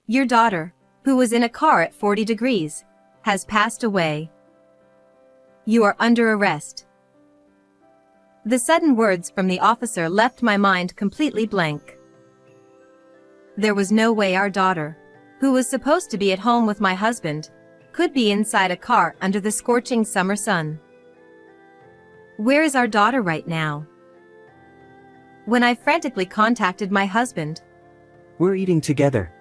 Your daughter, who was in a car at 40 degrees, has passed away. You are under arrest. The sudden words from the officer left my mind completely blank. There was no way our daughter, who was supposed to be at home with my husband, could be inside a car under the scorching summer sun. Where is our daughter right now? When I frantically contacted my husband, "We're eating together."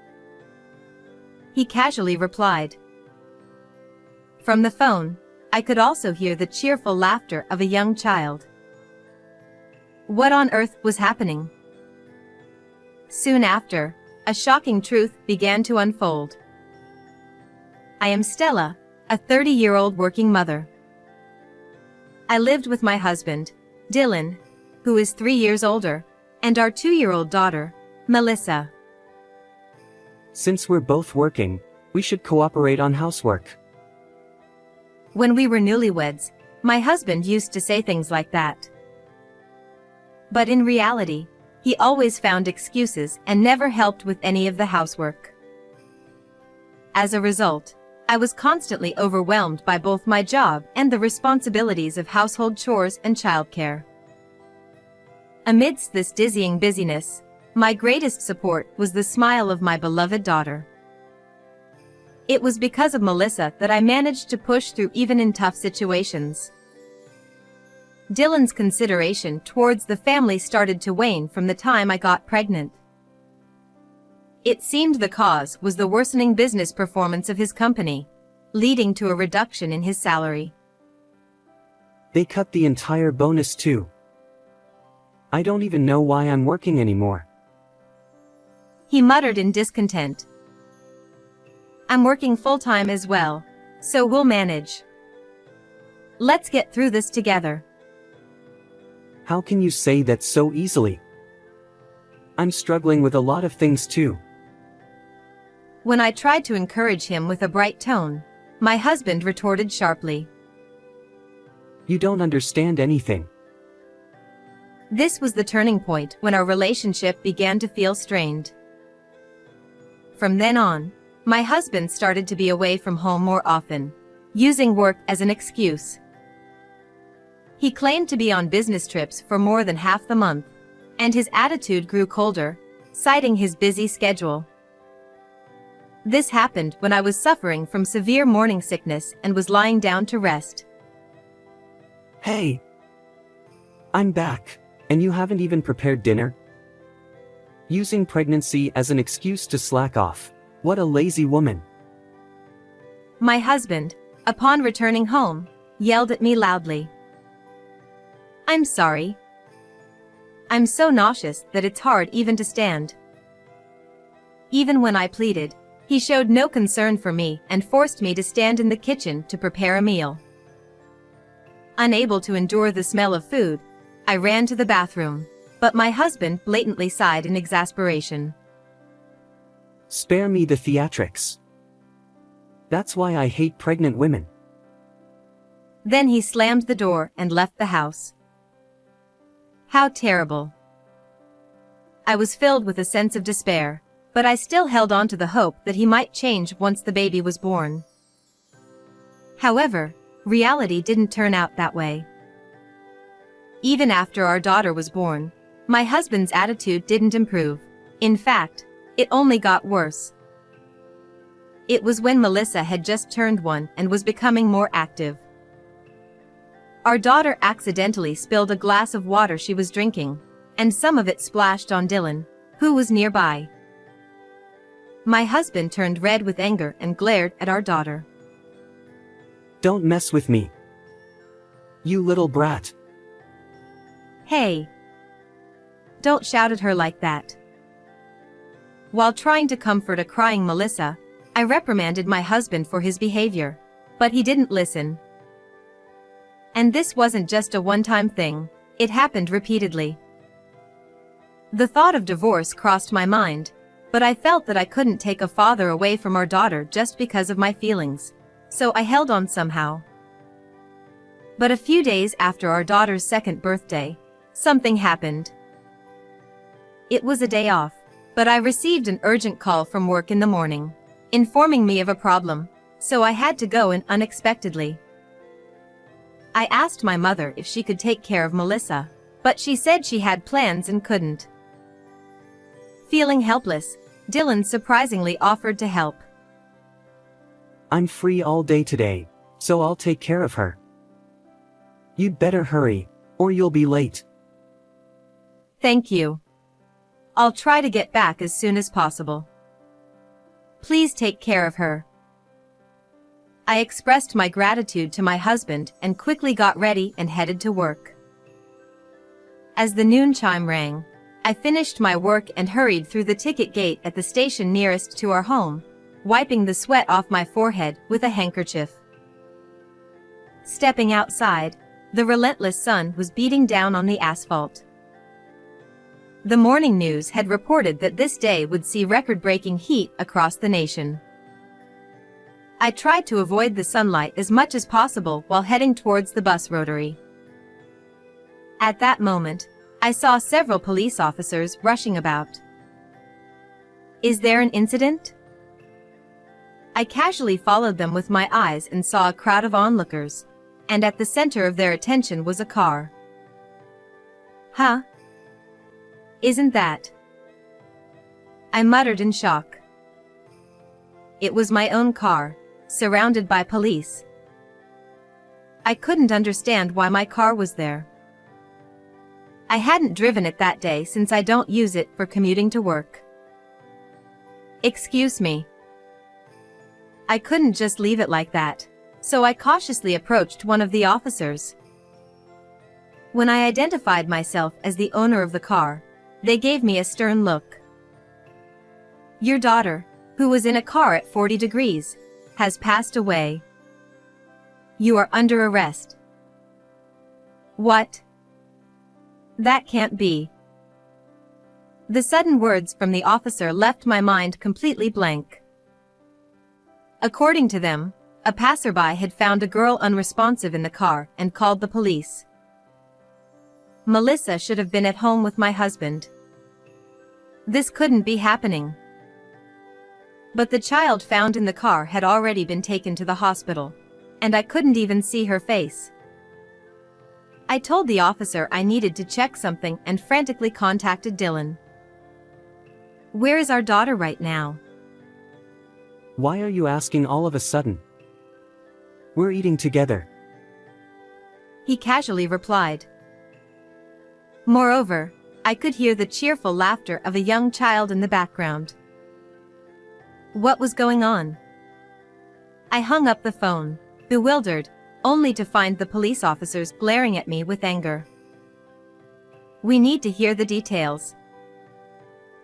he casually replied. From the phone, I could also hear the cheerful laughter of a young child. What on earth was happening? Soon after, a shocking truth began to unfold. I am Stella, a 30-year-old working mother. I lived with my husband, Dylan, who is 3 years older, and our 2-year-old daughter, Melissa. Since we're both working, we should cooperate on housework. When we were newlyweds, my husband used to say things like that. But in reality, he always found excuses and never helped with any of the housework. As a result, I was constantly overwhelmed by both my job and the responsibilities of household chores and childcare. Amidst this dizzying busyness, my greatest support was the smile of my beloved daughter. It was because of Melissa that I managed to push through even in tough situations. Dylan's consideration towards the family started to wane from the time I got pregnant. It seemed the cause was the worsening business performance of his company, leading to a reduction in his salary. They cut the entire bonus too. I don't even know why I'm working anymore. He muttered in discontent. I'm working full-time as well, so we'll manage. Let's get through this together. How can you say that so easily? I'm struggling with a lot of things too. When I tried to encourage him with a bright tone, my husband retorted sharply. You don't understand anything. This was the turning point when our relationship began to feel strained. From then on, my husband started to be away from home more often, using work as an excuse. He claimed to be on business trips for more than half the month, and his attitude grew colder, citing his busy schedule. This happened when I was suffering from severe morning sickness and was lying down to rest. Hey! I'm back, and you haven't even prepared dinner? Using pregnancy as an excuse to slack off. What a lazy woman. My husband, upon returning home, yelled at me loudly. I'm sorry. I'm so nauseous that it's hard even to stand. Even when I pleaded, he showed no concern for me and forced me to stand in the kitchen to prepare a meal. Unable to endure the smell of food, I ran to the bathroom, but my husband blatantly sighed in exasperation. Spare me the theatrics. That's why I hate pregnant women. Then he slammed the door and left the house. How terrible. I was filled with a sense of despair, but I still held on to the hope that he might change once the baby was born. However, reality didn't turn out that way. Even after our daughter was born, my husband's attitude didn't improve. In fact, it only got worse. It was when Melissa had just turned 1 and was becoming more active. Our daughter accidentally spilled a glass of water she was drinking, and some of it splashed on Dylan, who was nearby. My husband turned red with anger and glared at our daughter. Don't mess with me. You little brat. Hey! Don't shout at her like that. While trying to comfort a crying Melissa, I reprimanded my husband for his behavior, but he didn't listen. And this wasn't just a one-time thing, it happened repeatedly. The thought of divorce crossed my mind, but I felt that I couldn't take a father away from our daughter just because of my feelings, so I held on somehow. But a few days after our daughter's 2nd birthday, something happened. It was a day off, But I received an urgent call from work in the morning, informing me of a problem, so I had to go in unexpectedly. I asked my mother if she could take care of Melissa, but she said she had plans and couldn't. Feeling helpless, Dylan surprisingly offered to help. I'm free all day today, so I'll take care of her. You'd better hurry, or you'll be late. Thank you. I'll try to get back as soon as possible. Please take care of her. I expressed my gratitude to my husband and quickly got ready and headed to work. As the noon chime rang, I finished my work and hurried through the ticket gate at the station nearest to our home, wiping the sweat off my forehead with a handkerchief. Stepping outside, the relentless sun was beating down on the asphalt. The morning news had reported that this day would see record-breaking heat across the nation. I tried to avoid the sunlight as much as possible while heading towards the bus rotary. At that moment, I saw several police officers rushing about. Is there an incident? I casually followed them with my eyes and saw a crowd of onlookers, and at the center of their attention was a car. Huh? Isn't that? I muttered in shock. It was my own car, surrounded by police. I couldn't understand why my car was there. I hadn't driven it that day since I don't use it for commuting to work. Excuse me. I couldn't just leave it like that, so I cautiously approached one of the officers. When I identified myself as the owner of the car, they gave me a stern look. Your daughter, who was in a car at 40 degrees, has passed away. You are under arrest. What? That can't be. The sudden words from the officer left my mind completely blank. According to them, a passerby had found a girl unresponsive in the car and called the police. Melissa should have been at home with my husband. This couldn't be happening. But the child found in the car had already been taken to the hospital, and I couldn't even see her face. I told the officer I needed to check something and frantically contacted Dylan. Where is our daughter right now? Why are you asking all of a sudden? We're eating together. He casually replied. Moreover, I could hear the cheerful laughter of a young child in the background. What was going on? I hung up the phone, bewildered, only to find the police officers glaring at me with anger. We need to hear the details.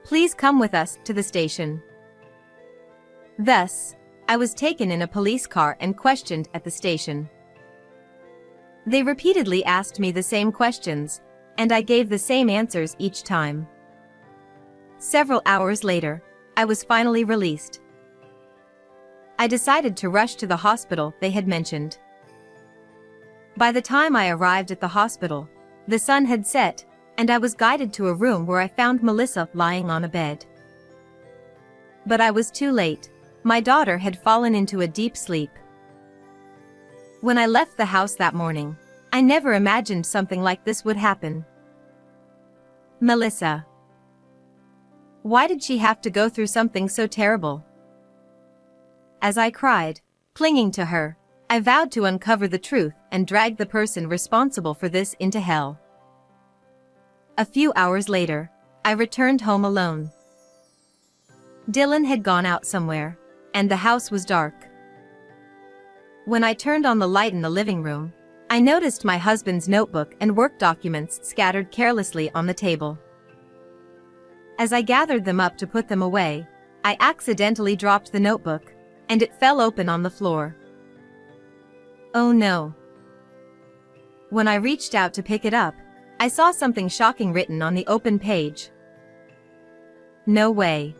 Please come with us to the station. Thus, I was taken in a police car and questioned at the station. They repeatedly asked me the same questions, and I gave the same answers each time. Several hours later, I was finally released. I decided to rush to the hospital they had mentioned. By the time I arrived at the hospital, the sun had set, and I was guided to a room where I found Melissa lying on a bed. But I was too late. My daughter had fallen into a deep sleep. When I left the house that morning, I never imagined something like this would happen. Melissa. Why did she have to go through something so terrible? As I cried, clinging to her, I vowed to uncover the truth and drag the person responsible for this into hell. A few hours later, I returned home alone. Dylan had gone out somewhere, and the house was dark. When I turned on the light in the living room, I noticed my husband's notebook and work documents scattered carelessly on the table. As I gathered them up to put them away, I accidentally dropped the notebook, and it fell open on the floor. Oh no. When I reached out to pick it up, I saw something shocking written on the open page. No way.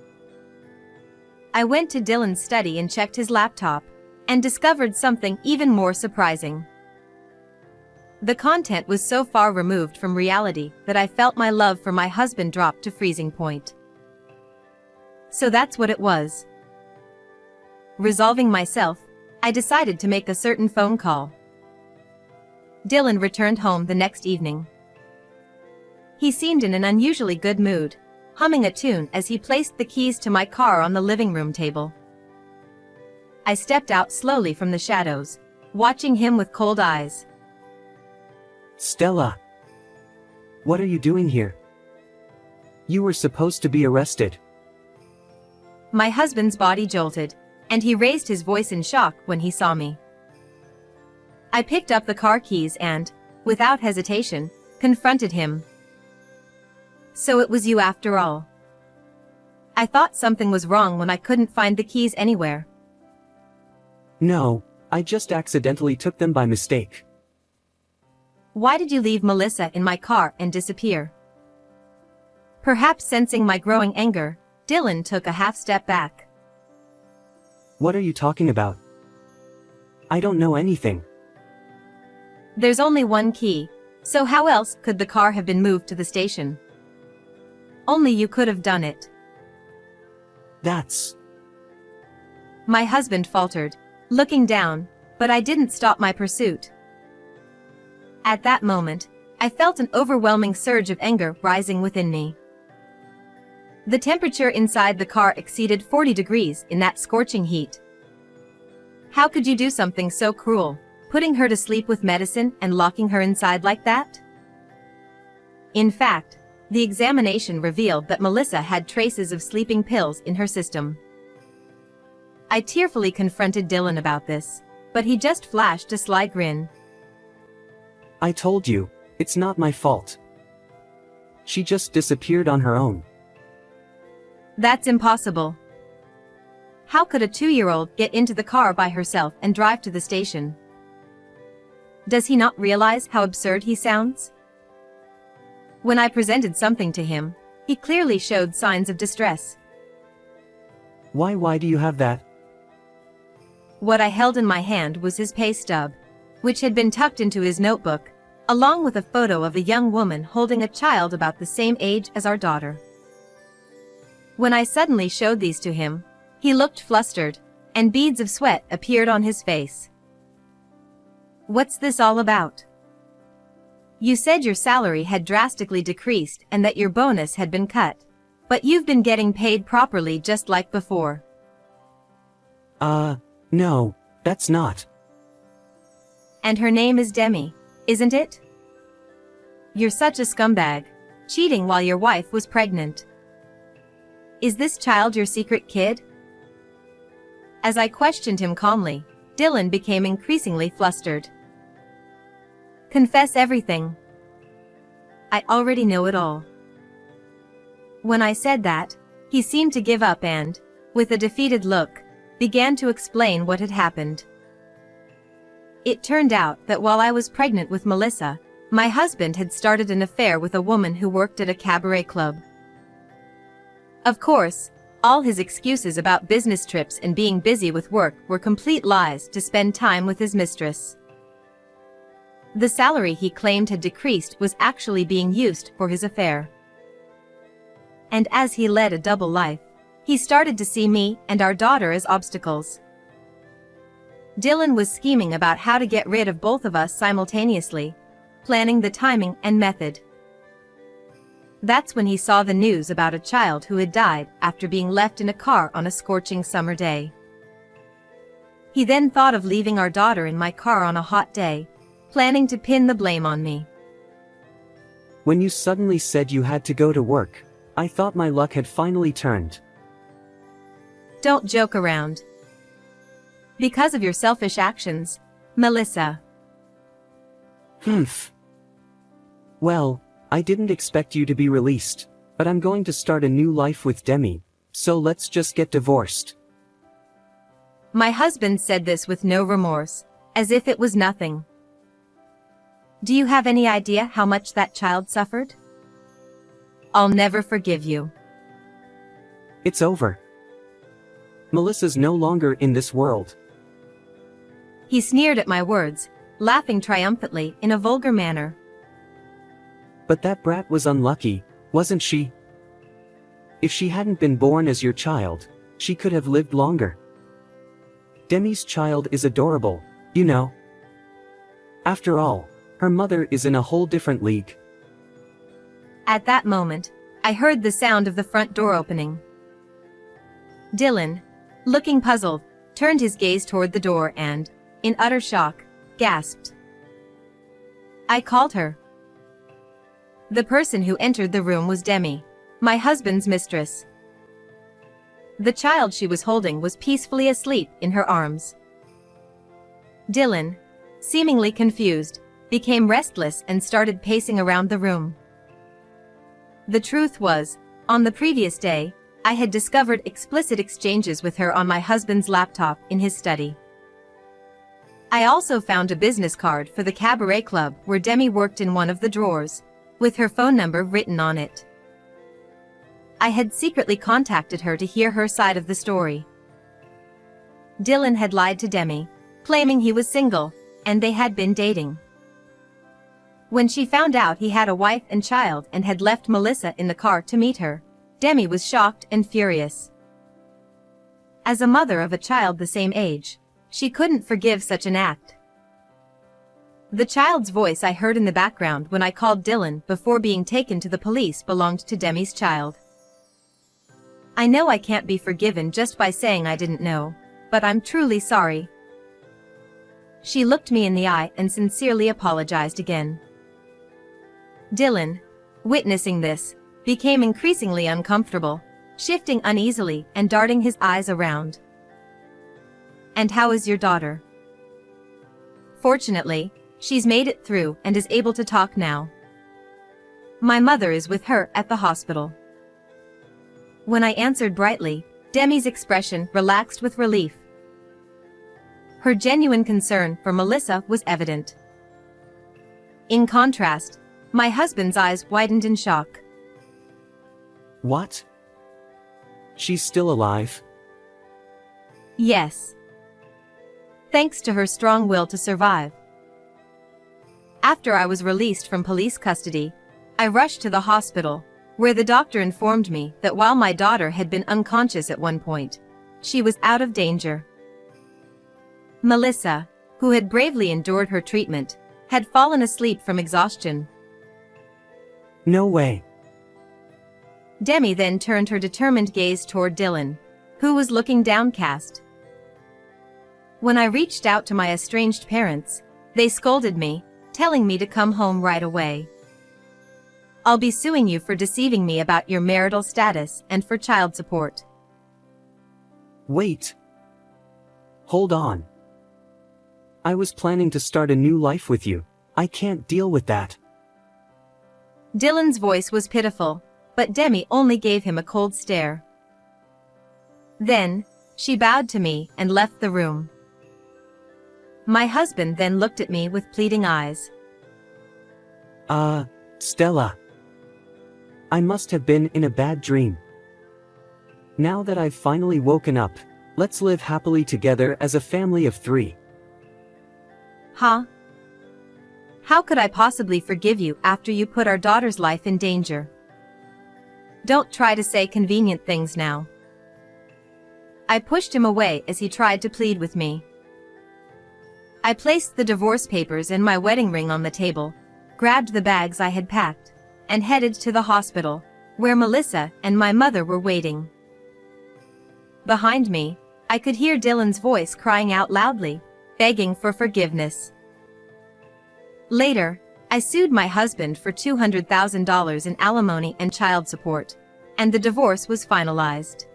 I went to Dylan's study and checked his laptop, and discovered something even more surprising. The content was so far removed from reality that I felt my love for my husband drop to freezing point. So that's what it was. Resolving myself, I decided to make a certain phone call. Dylan returned home the next evening. He seemed in an unusually good mood, humming a tune as he placed the keys to my car on the living room table. I stepped out slowly from the shadows, watching him with cold eyes. Stella. What are you doing here? You were supposed to be arrested. My husband's body jolted, and he raised his voice in shock when he saw me. I picked up the car keys and, without hesitation, confronted him. So it was you after all. I thought something was wrong when I couldn't find the keys anywhere. No, I just accidentally took them by mistake. Why did you leave Melissa in my car and disappear? Perhaps sensing my growing anger, Dylan took a half step back. What are you talking about? I don't know anything. There's only one key, so how else could the car have been moved to the station? Only you could have done it. That's... My husband faltered, looking down, but I didn't stop my pursuit. At that moment, I felt an overwhelming surge of anger rising within me. The temperature inside the car exceeded 40 degrees in that scorching heat. How could you do something so cruel, putting her to sleep with medicine and locking her inside like that? In fact, the examination revealed that Melissa had traces of sleeping pills in her system. I tearfully confronted Dylan about this, but he just flashed a sly grin. I told you, it's not my fault. She just disappeared on her own. That's impossible. How could a 2-year-old get into the car by herself and drive to the station? Does he not realize how absurd he sounds? When I presented something to him, he clearly showed signs of distress. Why do you have that? What I held in my hand was his pay stub, which had been tucked into his notebook, along with a photo of a young woman holding a child about the same age as our daughter. When I suddenly showed these to him, he looked flustered, and beads of sweat appeared on his face. What's this all about? You said your salary had drastically decreased and that your bonus had been cut, but you've been getting paid properly just like before. No, that's not. And her name is Demi, isn't it? You're such a scumbag, cheating while your wife was pregnant. Is this child your secret kid? As I questioned him calmly, Dylan became increasingly flustered. Confess everything. I already know it all. When I said that, he seemed to give up and, with a defeated look, began to explain what had happened. It turned out that while I was pregnant with Melissa, my husband had started an affair with a woman who worked at a cabaret club. Of course, all his excuses about business trips and being busy with work were complete lies to spend time with his mistress. The salary he claimed had decreased was actually being used for his affair. And as he led a double life, he started to see me and our daughter as obstacles. Dylan was scheming about how to get rid of both of us simultaneously, planning the timing and method. That's when he saw the news about a child who had died after being left in a car on a scorching summer day. He then thought of leaving our daughter in my car on a hot day, planning to pin the blame on me. When you suddenly said you had to go to work, I thought my luck had finally turned. Don't joke around. Because of your selfish actions, Melissa. Humph. Well, I didn't expect you to be released, but I'm going to start a new life with Demi, so let's just get divorced. My husband said this with no remorse, as if it was nothing. Do you have any idea how much that child suffered? I'll never forgive you. It's over. Melissa's no longer in this world. He sneered at my words, laughing triumphantly in a vulgar manner. But that brat was unlucky, wasn't she? If she hadn't been born as your child, she could have lived longer. Demi's child is adorable, you know. After all, her mother is in a whole different league. At that moment, I heard the sound of the front door opening. Dylan, looking puzzled, turned his gaze toward the door and, in utter shock, gasped. I called her. The person who entered the room was Demi, my husband's mistress. The child she was holding was peacefully asleep in her arms. Dylan, seemingly confused, became restless and started pacing around the room. The truth was, on the previous day, I had discovered explicit exchanges with her on my husband's laptop in his study. I also found a business card for the cabaret club where Demi worked in one of the drawers, with her phone number written on it. I had secretly contacted her to hear her side of the story. Dylan had lied to Demi, claiming he was single, and they had been dating. When she found out he had a wife and child and had left Melissa in the car to meet her, Demi was shocked and furious. As a mother of a child the same age, she couldn't forgive such an act. The child's voice I heard in the background when I called Dylan before being taken to the police belonged to Demi's child. I know I can't be forgiven just by saying I didn't know, but I'm truly sorry. She looked me in the eye and sincerely apologized again. Dylan, witnessing this, became increasingly uncomfortable, shifting uneasily and darting his eyes around. And how is your daughter? Fortunately, she's made it through and is able to talk now. My mother is with her at the hospital. When I answered brightly, Demi's expression relaxed with relief. Her genuine concern for Melissa was evident. In contrast, my husband's eyes widened in shock. What? She's still alive? Yes. Thanks to her strong will to survive. After I was released from police custody, I rushed to the hospital, where the doctor informed me that while my daughter had been unconscious at one point, she was out of danger. Melissa, who had bravely endured her treatment, had fallen asleep from exhaustion. No way. Demi then turned her determined gaze toward Dylan, who was looking downcast. When I reached out to my estranged parents, they scolded me, telling me to come home right away. I'll be suing you for deceiving me about your marital status and for child support. Wait. Hold on. I was planning to start a new life with you. I can't deal with that. Dylan's voice was pitiful, but Demi only gave him a cold stare. Then, she bowed to me and left the room. My husband then looked at me with pleading eyes. Stella. I must have been in a bad dream. Now that I've finally woken up, let's live happily together as a family of 3. Huh? How could I possibly forgive you after you put our daughter's life in danger? Don't try to say convenient things now. I pushed him away as he tried to plead with me. I placed the divorce papers and my wedding ring on the table, grabbed the bags I had packed, and headed to the hospital, where Melissa and my mother were waiting. Behind me, I could hear Dylan's voice crying out loudly, begging for forgiveness. Later, I sued my husband for $200,000 in alimony and child support, and the divorce was finalized.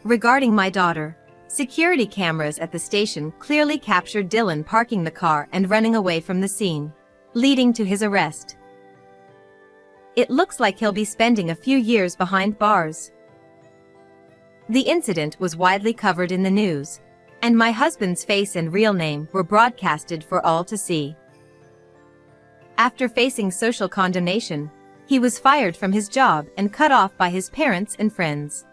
Regarding my daughter, security cameras at the station clearly captured Dylan parking the car and running away from the scene, leading to his arrest. It looks like he'll be spending a few years behind bars. The incident was widely covered in the news, and my husband's face and real name were broadcasted for all to see. After facing social condemnation, he was fired from his job and cut off by his parents and friends.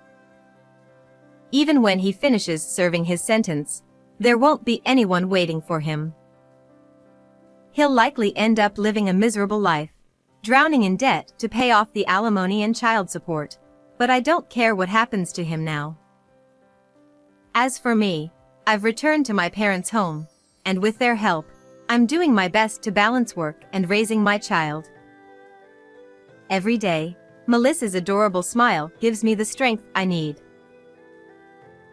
Even when he finishes serving his sentence, there won't be anyone waiting for him. He'll likely end up living a miserable life, drowning in debt to pay off the alimony and child support, but I don't care what happens to him now. As for me, I've returned to my parents' home, and with their help, I'm doing my best to balance work and raising my child. Every day, Melissa's adorable smile gives me the strength I need.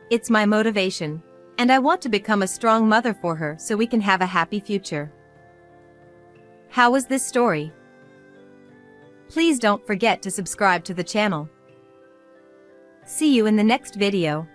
It's my motivation, and I want to become a strong mother for her so we can have a happy future. How was this story? Please don't forget to subscribe to the channel. See you in the next video.